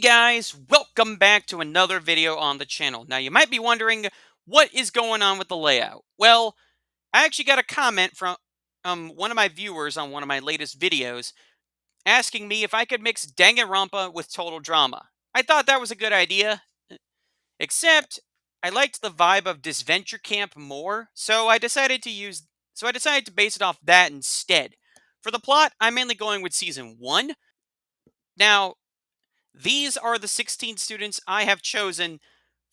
Guys, welcome back to another video on the channel. Now you might be wondering what is going on with the layout. Well, I actually got a comment from one of my viewers on one of my latest videos asking me if I could mix Danganronpa with Total Drama. I thought that was a good idea, except I liked the vibe of Disventure Camp more, so I decided to base it off that instead. For the plot, I'm mainly going with season 1. Now, these are the 16 students I have chosen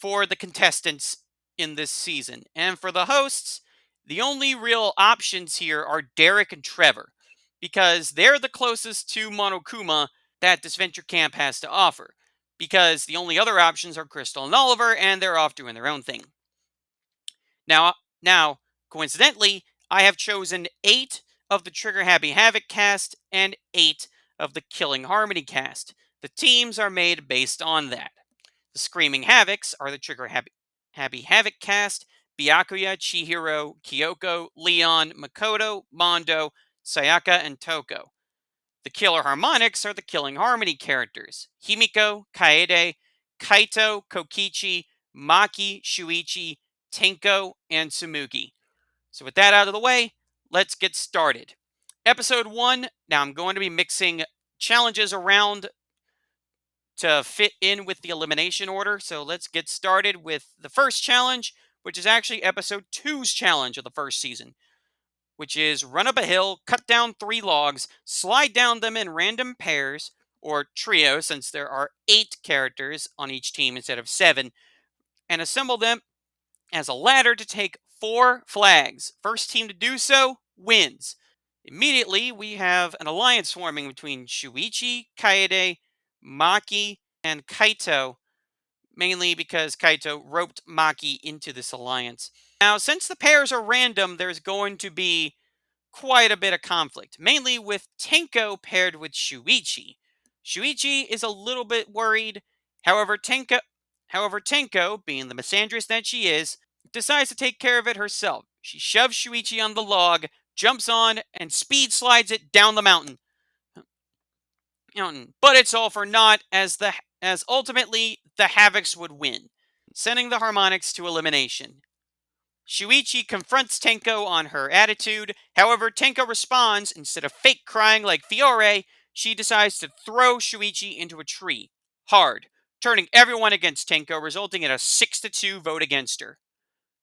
for the contestants in this season. And for the hosts, the only real options here are Derek and Trevor, because they're the closest to Monokuma that this venture camp has to offer. Because the only other options are Crystal and Oliver, and they're off doing their own thing. Now, coincidentally, I have chosen 8 of the Trigger Happy Havoc cast and 8 of the Killing Harmony cast. The teams are made based on that. The Screaming Havocs are the Trigger Happy Havoc cast: Byakuya, Chihiro, Kyoko, Leon, Makoto, Mondo, Sayaka, and Toko. The Killer Harmonics are the Killing Harmony characters: Himiko, Kaede, Kaito, Kokichi, Maki, Shuichi, Tenko, and Tsumugi. So with that out of the way, let's get started. Episode 1, now I'm going to be mixing challenges around to fit in with the elimination order. So let's get started with the first challenge, which is actually episode 2's challenge of the first season, which is run up a hill, cut down 3 logs, slide down them in random pairs, or trios since there are 8 characters on each team instead of 7, and assemble them as a ladder to take 4 flags. First team to do so wins. Immediately, we have an alliance forming between Shuichi, Kaede, Maki, and Kaito, mainly because Kaito roped Maki into this alliance. Now, since the pairs are random, there's going to be quite a bit of conflict, mainly with Tenko paired with Shuichi. Shuichi is a little bit worried. However, Tenko, being the misandrist that she is, decides to take care of it herself. She shoves Shuichi on the log, jumps on, and speed slides it down the mountain. But it's all for naught, as ultimately the Havocs would win, sending the Harmonics to elimination. Shuichi confronts Tenko on her attitude. However, Tenko responds. Instead of fake crying like Fiore, she decides to throw Shuichi into a tree, hard, turning everyone against Tenko, resulting in a 6-2 vote against her.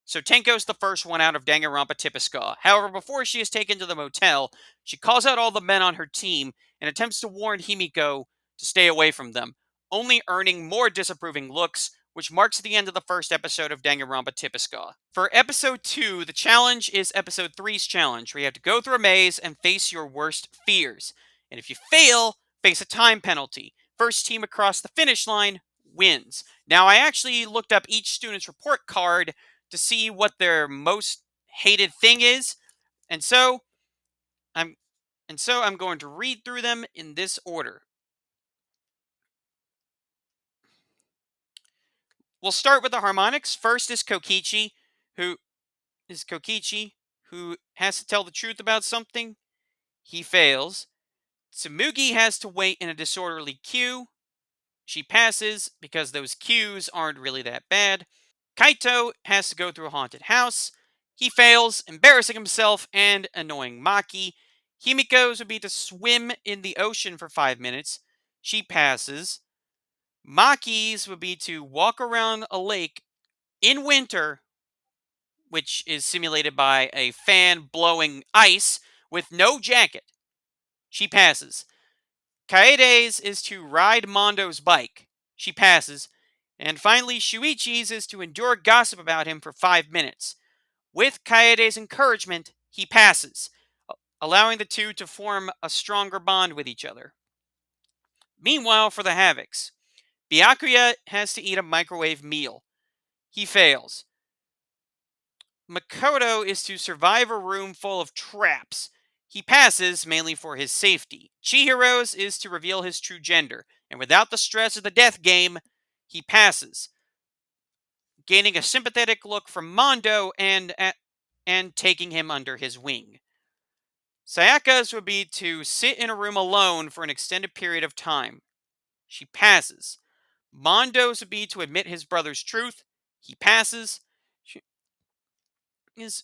So Tenko's the first one out of Danganronpa Tipiskaw. However, before she is taken to the motel, she calls out all the men on her team and attempts to warn Himiko to stay away from them, only earning more disapproving looks, which marks the end of the first episode of Danganronpa Tipiskaw. For episode 2, the challenge is episode 3's challenge, where you have to go through a maze and face your worst fears. And if you fail, face a time penalty. First team across the finish line wins. Now, I actually looked up each student's report card to see what their most hated thing is, and so I'm going to read through them in this order. We'll start with the harmonics. First is Kokichi, who has to tell the truth about something. He fails. Tsumugi has to wait in a disorderly queue. She passes because those queues aren't really that bad. Kaito has to go through a haunted house. He fails, embarrassing himself and annoying Maki. Himiko's would be to swim in the ocean for 5 minutes. She passes. Maki's would be to walk around a lake in winter, which is simulated by a fan blowing ice with no jacket. She passes. Kaede's is to ride Mondo's bike. She passes. And finally, Shuichi's is to endure gossip about him for 5 minutes. With Kaede's encouragement, he passes, allowing the two to form a stronger bond with each other. Meanwhile, for the Havocs, Byakuya has to eat a microwave meal. He fails. Makoto is to survive a room full of traps. He passes, mainly for his safety. Chihiro's is to reveal his true gender, and without the stress of the death game, he passes, gaining a sympathetic look from Mondo and taking him under his wing. Sayaka's would be to sit in a room alone for an extended period of time. She passes. Mondo's would be to admit his brother's truth. He passes. His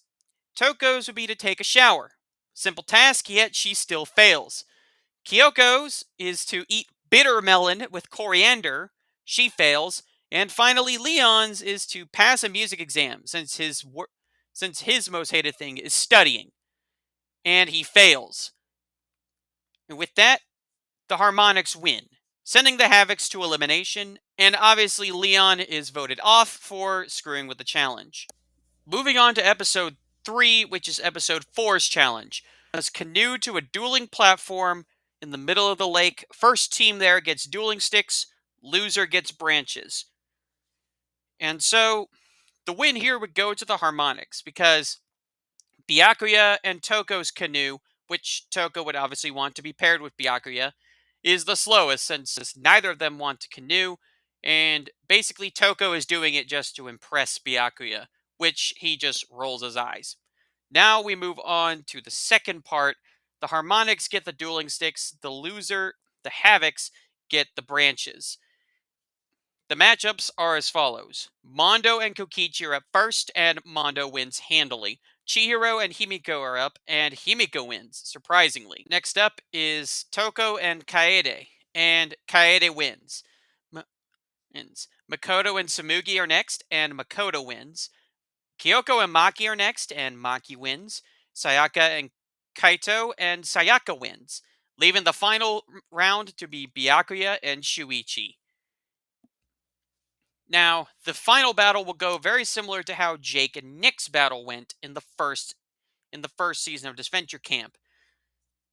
Toko's would be to take a shower. Simple task, yet she still fails. Kyoko's is to eat bitter melon with coriander. She fails. And finally, Leon's is to pass a music exam since his most hated thing is studying, and he fails. And with that, the Harmonics win, sending the Havocs to elimination, and obviously Leon is voted off for screwing with the challenge. Moving on to episode 3, which is episode 4's challenge. It's canoe to a dueling platform in the middle of the lake. First team there gets dueling sticks, loser gets branches. And so the win here would go to the Harmonics because Byakuya and Toko's canoe, which Toko would obviously want to be paired with Byakuya, is the slowest since neither of them want to canoe, and basically Toko is doing it just to impress Byakuya, which he just rolls his eyes. Now we move on to the second part. The Harmonics get the dueling sticks, the Havocs, get the branches. The matchups are as follows. Mondo and Kokichi are up first, and Mondo wins handily. Chihiro and Himiko are up, and Himiko wins, surprisingly. Next up is Toko and Kaede, and Kaede wins. Makoto and Samugi are next, and Makoto wins. Kyoko and Maki are next, and Maki wins. Sayaka and Kaito, and Sayaka wins, leaving the final round to be Byakuya and Shuichi. Now, the final battle will go very similar to how Jake and Nick's battle went in the first season of Disventure Camp.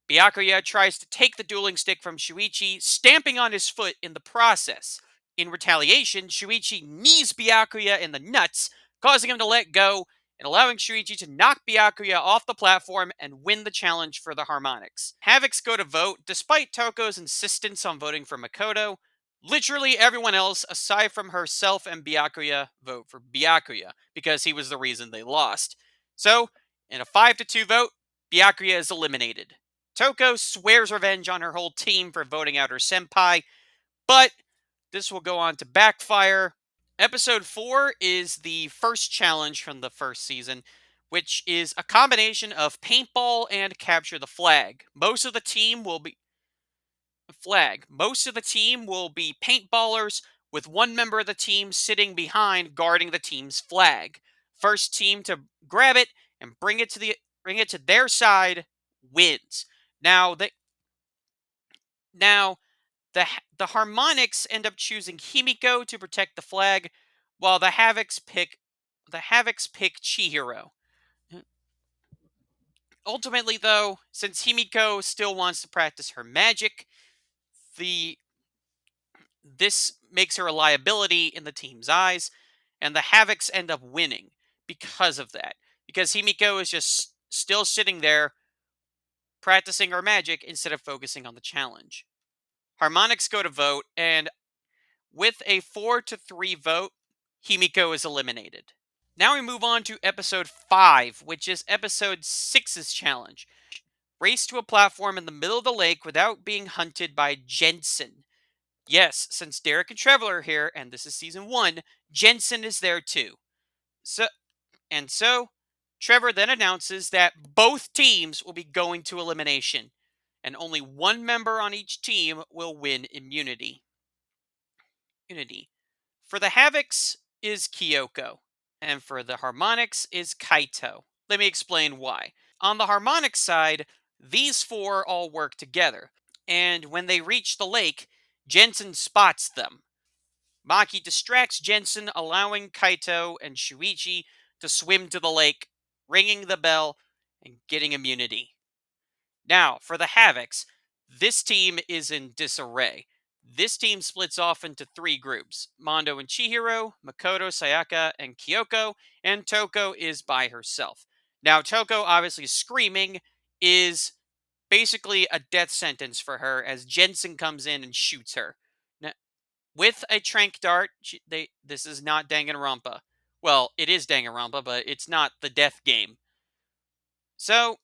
Byakuya tries to take the dueling stick from Shuichi, stamping on his foot in the process. In retaliation, Shuichi knees Byakuya in the nuts, causing him to let go and allowing Shuichi to knock Byakuya off the platform and win the challenge for the Harmonics. Havocs go to vote, despite Toko's insistence on voting for Makoto. Literally everyone else, aside from herself and Byakuya, vote for Byakuya, because he was the reason they lost. So, in a 5-2 vote, Byakuya is eliminated. Toko swears revenge on her whole team for voting out her senpai, but this will go on to backfire. Episode 4 is the first challenge from the first season, which is a combination of paintball and capture the flag. Most of the team will be paintballers, with one member of the team sitting behind guarding the team's flag. First team to grab it and bring it to their side wins. Now the Harmonics end up choosing Himiko to protect the flag, while the Havocs pick Chihiro. Ultimately, though, since Himiko still wants to practice her magic, this makes her a liability in the team's eyes, and the Havocs end up winning because of that. Because Himiko is just still sitting there practicing her magic instead of focusing on the challenge. Harmonics go to vote, and with a 4-3 vote, Himiko is eliminated. Now we move on to episode 5, which is episode 6's challenge. Race to a platform in the middle of the lake without being hunted by Jensen. Yes, since Derek and Trevor are here, and this is season 1, Jensen is there too. So Trevor then announces that both teams will be going to elimination, and only one member on each team will win immunity. For the Havocs is Kyoko, and for the Harmonics is Kaito. Let me explain why. On the Harmonics side, these four all work together, and when they reach the lake, Jensen spots them. Maki distracts Jensen, allowing Kaito and Shuichi to swim to the lake, ringing the bell and getting immunity. Now, for the Havocs, this team is in disarray. This team splits off into 3 groups: Mondo and Chihiro, Makoto, Sayaka, and Kyoko, and Toko is by herself. Now, Toko, obviously screaming, is basically a death sentence for her as Jensen comes in and shoots her. Now, with a trank dart, this is not Danganronpa. Well, it is Danganronpa, but it's not the death game. So,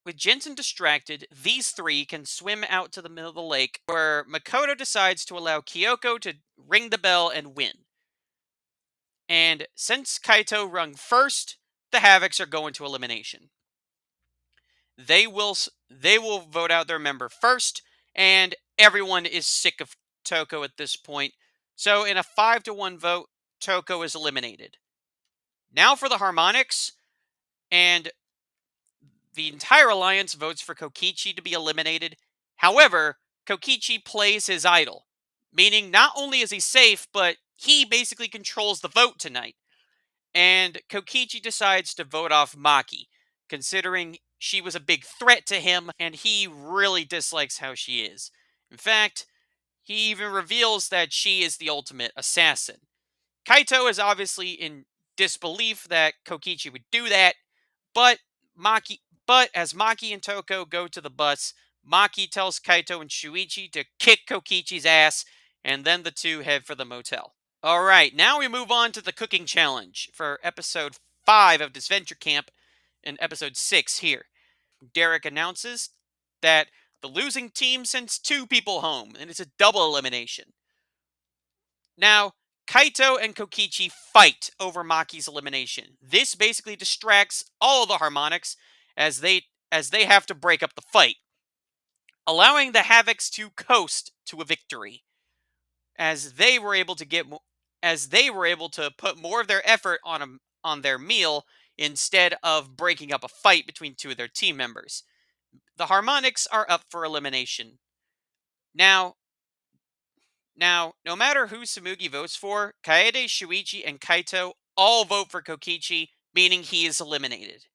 With Jensen distracted, these three can swim out to the middle of the lake, where Makoto decides to allow Kyoko to ring the bell and win. And since Kaito rung first, the Havocs are going to elimination. They will vote out their member first, and everyone is sick of Toko at this point. So in a 5-1 vote, Toko is eliminated. Now for the harmonics, and the entire alliance votes for Kokichi to be eliminated. However, Kokichi plays his idol, meaning not only is he safe, but he basically controls the vote tonight. And Kokichi decides to vote off Maki, considering she was a big threat to him and he really dislikes how she is. In fact, he even reveals that she is the ultimate assassin. Kaito is obviously in disbelief that Kokichi would do that, but Maki but as Maki and Toko go to the bus, Maki tells Kaito and Shuichi to kick Kokichi's ass, and then the two head for the motel. Alright, now we move on to the cooking challenge for episode 5 of Disventure Camp and episode 6 here. Derek announces that the losing team sends 2 people home, and it's a double elimination. Now, Kaito and Kokichi fight over Maki's elimination. This basically distracts all of the harmonics as they have to break up the fight, allowing the Havocs to coast to a victory, as they were able to put more of their effort on their meal instead of breaking up a fight between 2 of their team members. The harmonics are up for elimination. Now, no matter who Samugi votes for, Kaede, Shuichi, and Kaito all vote for Kokichi, meaning he is eliminated.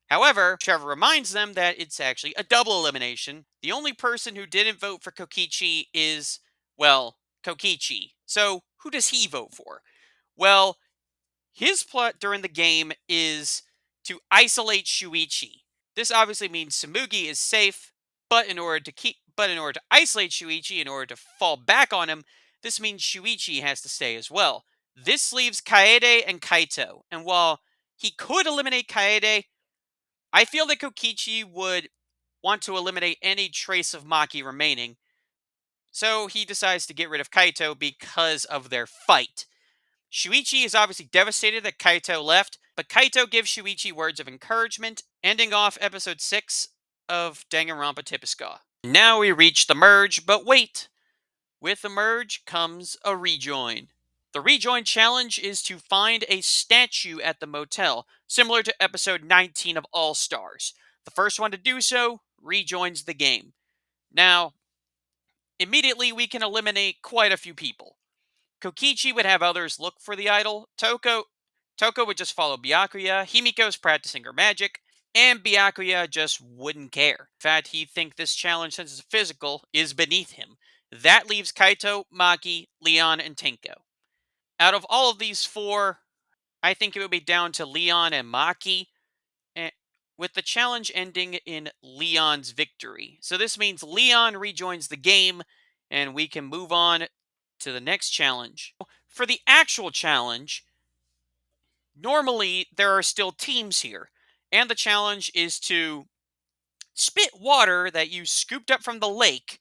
However, Trevor reminds them that it's actually a double elimination. The only person who didn't vote for Kokichi is, well, Kokichi. So, who does he vote for? Well, his plot during the game is to isolate Shuichi. This obviously means Samugi is safe, but in order to isolate Shuichi, in order to fall back on him, this means Shuichi has to stay as well. This leaves Kaede and Kaito, and while he could eliminate Kaede, I feel that Kokichi would want to eliminate any trace of Maki remaining, so he decides to get rid of Kaito because of their fight. Shuichi is obviously devastated that Kaito left, but Kaito gives Shuichi words of encouragement, ending off episode 6 of Danganronpa Tipiskaw. Now we reach the merge, but wait! With the merge comes a rejoin. The rejoin challenge is to find a statue at the motel, similar to episode 19 of All Stars. The first one to do so rejoins the game. Now, immediately we can eliminate quite a few people. Kokichi would have others look for the idol. Toko would just follow Byakuya. Himiko's practicing her magic. And Byakuya just wouldn't care. In fact, he'd think this challenge, since it's physical, is beneath him. That leaves Kaito, Maki, Leon, and Tenko. Out of all of these 4, I think it would be down to Leon and Maki, with the challenge ending in Leon's victory. So this means Leon rejoins the game, and we can move on to the next challenge. For the actual challenge, normally there are still teams here, and the challenge is to spit water that you scooped up from the lake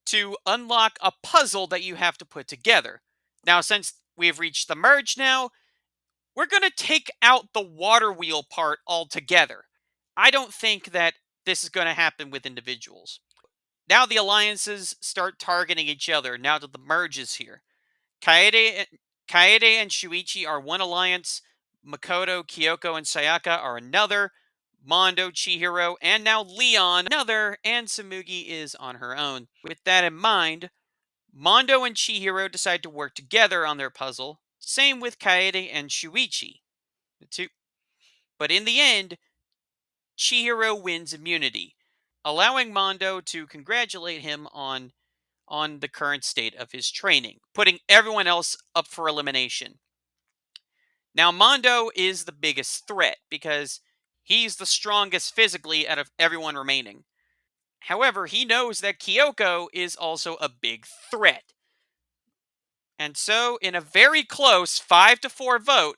to unlock a puzzle that you have to put together. Now, since we've reached the merge now, we're going to take out the water wheel part altogether. I don't think that this is going to happen with individuals. Now the alliances start targeting each other now that the merge is here. Kaede and Shuichi are one alliance, Makoto, Kyoko, and Sayaka are another, Mondo, Chihiro, and now Leon another, and Samugi is on her own. With that in mind, Mondo and Chihiro decide to work together on their puzzle, same with Kaede and Shuichi. But in the end, Chihiro wins immunity, allowing Mondo to congratulate him on the current state of his training, putting everyone else up for elimination. Now, Mondo is the biggest threat because he's the strongest physically out of everyone remaining. However, he knows that Kyoko is also a big threat. And so, in a very close 5-4 vote,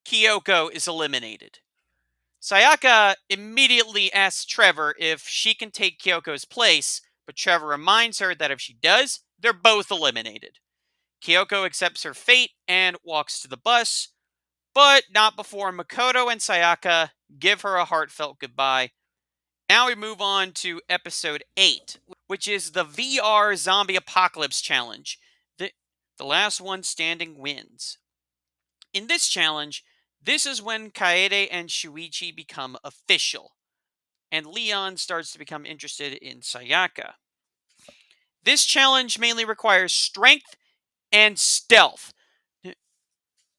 Kyoko is eliminated. Sayaka immediately asks Trevor if she can take Kyoko's place, but Trevor reminds her that if she does, they're both eliminated. Kyoko accepts her fate and walks to the bus, but not before Makoto and Sayaka give her a heartfelt goodbye. Now we move on to episode 8, which is the VR Zombie Apocalypse Challenge. The last one standing wins. In this challenge, this is when Kaede and Shuichi become official, and Leon starts to become interested in Sayaka. This challenge mainly requires strength and stealth.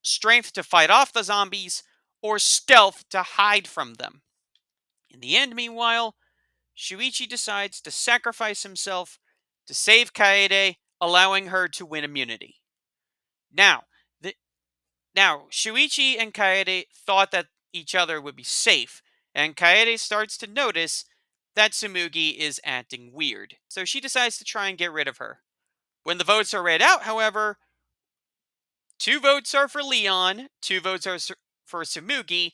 Strength to fight off the zombies, or stealth to hide from them. In the end, meanwhile, Shuichi decides to sacrifice himself to save Kaede, allowing her to win immunity. Now, Shuichi and Kaede thought that each other would be safe, and Kaede starts to notice that Tsumugi is acting weird, so she decides to try and get rid of her. When the votes are read out, however, 2 votes are for Leon, 2 votes are for Tsumugi,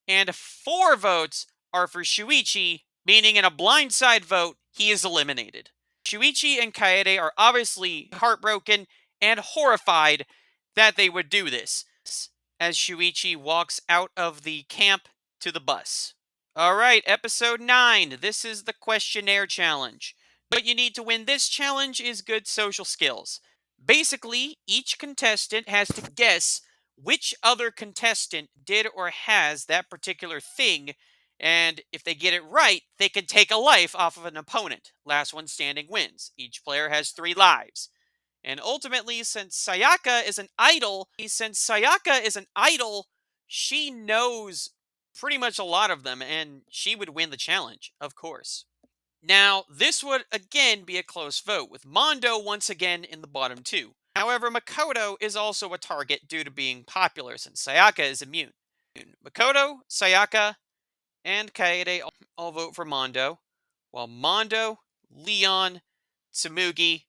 and 4 votes are for Shuichi, meaning in a blindside vote, he is eliminated. Shuichi and Kaede are obviously heartbroken and horrified that they would do this, as Shuichi walks out of the camp to the bus. Alright, episode 9. This is the Questionnaire Challenge. What you need to win this challenge is good social skills. Basically, each contestant has to guess which other contestant did or has that particular thing, and if they get it right, they can take a life off of an opponent. Last one standing wins. Each player has 3 lives. And ultimately, since Sayaka is an idol, she knows pretty much a lot of them, and she would win the challenge, of course. Now, this would again be a close vote, with Mondo once again in the bottom 2. However, Makoto is also a target due to being popular, since Sayaka is immune. Makoto, Sayaka, and Kaede all vote for Mondo, while Mondo, Leon, Tsumugi,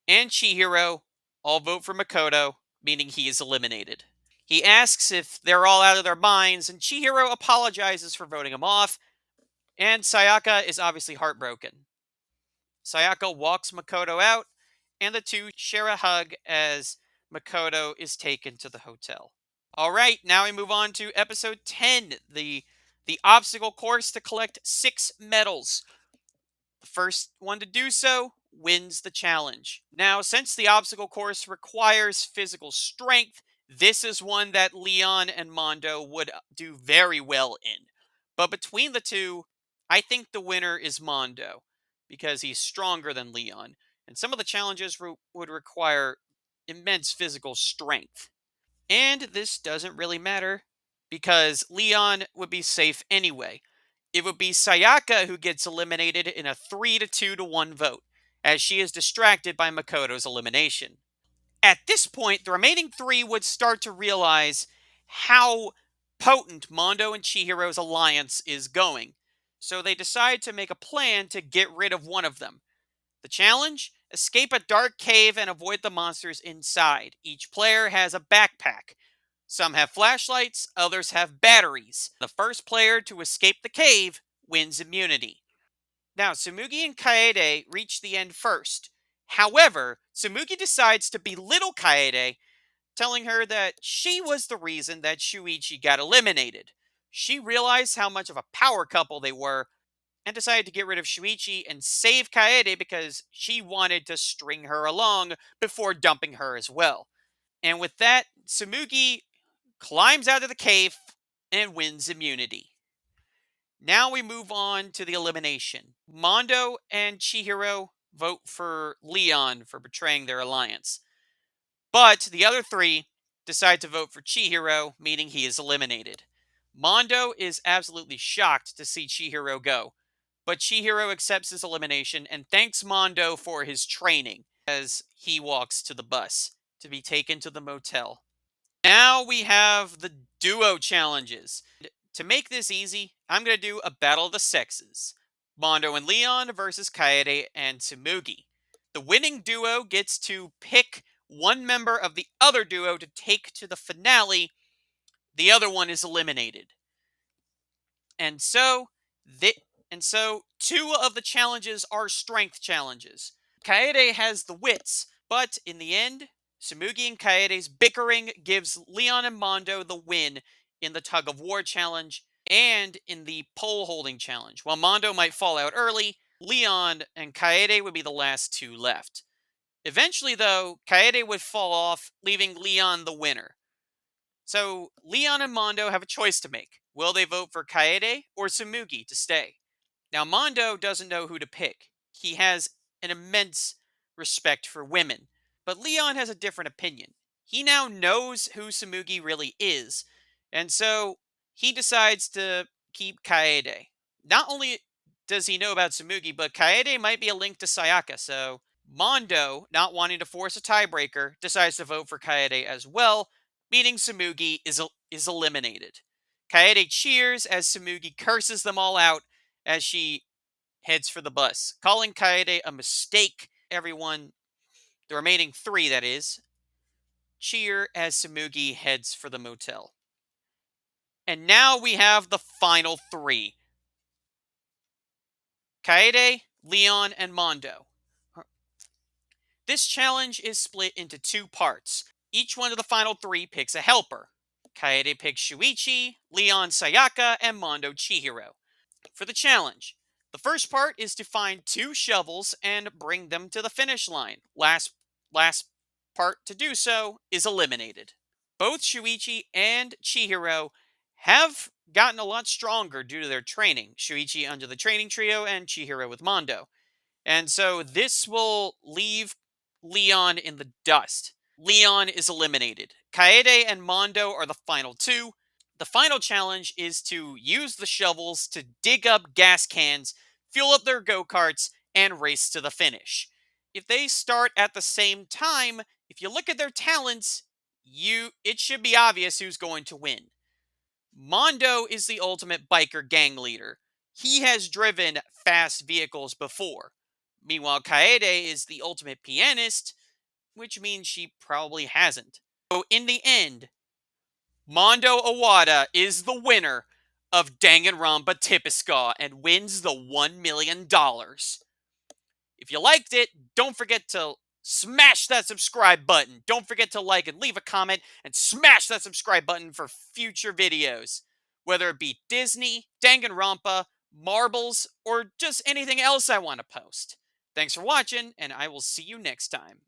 and Chihiro all vote for Makoto, meaning he is eliminated. He asks if they're all out of their minds, and Chihiro apologizes for voting him off, and Sayaka is obviously heartbroken. Sayaka walks Makoto out, and the two share a hug as Makoto is taken to the hotel. Alright, now we move on to episode 10, the obstacle course to collect 6 medals. The first one to do so wins the challenge. Now, since the obstacle course requires physical strength, this is one that Leon and Mondo would do very well in. But between the two, I think the winner is Mondo, because he's stronger than Leon, and some of the challenges would require immense physical strength. And this doesn't really matter, because Leon would be safe anyway. It would be Sayaka who gets eliminated in a 3-2-1 vote, as she is distracted by Makoto's elimination. At this point, the remaining 3 would start to realize how potent Mondo and Chihiro's alliance is going, so they decide to make a plan to get rid of one of them. The challenge? Escape a dark cave and avoid the monsters inside. Each player has a backpack. Some have flashlights, others have batteries. The first player to escape the cave wins immunity. Now, Tsumugi and Kaede reach the end first. However, Tsumugi decides to belittle Kaede, telling her that she was the reason that Shuichi got eliminated. She realized how much of a power couple they were, and decided to get rid of Shuichi and save Kaede because she wanted to string her along before dumping her as well. And with that, Tsumugi climbs out of the cave and wins immunity. Now we move on to the elimination. Mondo and Chihiro vote for Leon for betraying their alliance. But the other 3 decide to vote for Chihiro, meaning he is eliminated. Mondo is absolutely shocked to see Chihiro go, but Chihiro accepts his elimination and thanks Mondo for his training as he walks to the bus to be taken to the motel. Now we have the duo challenges. To make this easy, I'm going to do a battle of the sexes. Mondo and Leon versus Kaede and Tsumugi. The winning duo gets to pick one member of the other duo to take to the finale. The other one is eliminated. And so, thi- two of the challenges are strength challenges. Kaede has the wits, but in the end, Sumugi and Kaede's bickering gives Leon and Mondo the win in the tug of war challenge and in the pole holding challenge. While Mondo might fall out early, Leon and Kaede would be the last two left. Eventually, though, Kaede would fall off, leaving Leon the winner. So, Leon and Mondo have a choice to make. Will they vote for Kaede or Sumugi to stay? Now, Mondo doesn't know who to pick. He has an immense respect for women, but Leon has a different opinion. He now knows who Sumugi really is, and so he decides to keep Kaede. Not only does he know about Sumugi, but Kaede might be a link to Sayaka, so Mondo, not wanting to force a tiebreaker, decides to vote for Kaede as well, meaning Sumugi is eliminated. Kaede cheers as Sumugi curses them all out as she heads for the bus, calling Kaede a mistake. Everyone, the remaining three, that is, cheer as Sumugi heads for the motel. And now we have the final three: Kaede, Leon, and Mondo. This challenge is split into two parts. Each one of the final three picks a helper. Kaede picks Shuichi, Leon Sayaka, and Mondo Chihiro. For the challenge, the first part is to find two shovels and bring them to the finish line. Last part to do so is eliminated. Both Shuichi and Chihiro have gotten a lot stronger due to their training. Shuichi under the training trio and Chihiro with Mondo. And so this will leave Leon in the dust. Leon is eliminated. Kaede and Mondo are the final two. The final challenge is to use the shovels to dig up gas cans, fuel up their go-karts, and race to the finish. If they start at the same time, if you look at their talents, it should be obvious who's going to win. Mondo is the ultimate biker gang leader. He has driven fast vehicles before. Meanwhile, Kaede is the ultimate pianist, which means she probably hasn't. So in the end, Mondo Owada is the winner of Danganronpa Tipiskaw and wins the $1 million. If you liked it, don't forget to smash that subscribe button. Don't forget to like and leave a comment and smash that subscribe button for future videos. Whether it be Disney, Danganronpa, Marbles, or just anything else I want to post. Thanks for watching, and I will see you next time.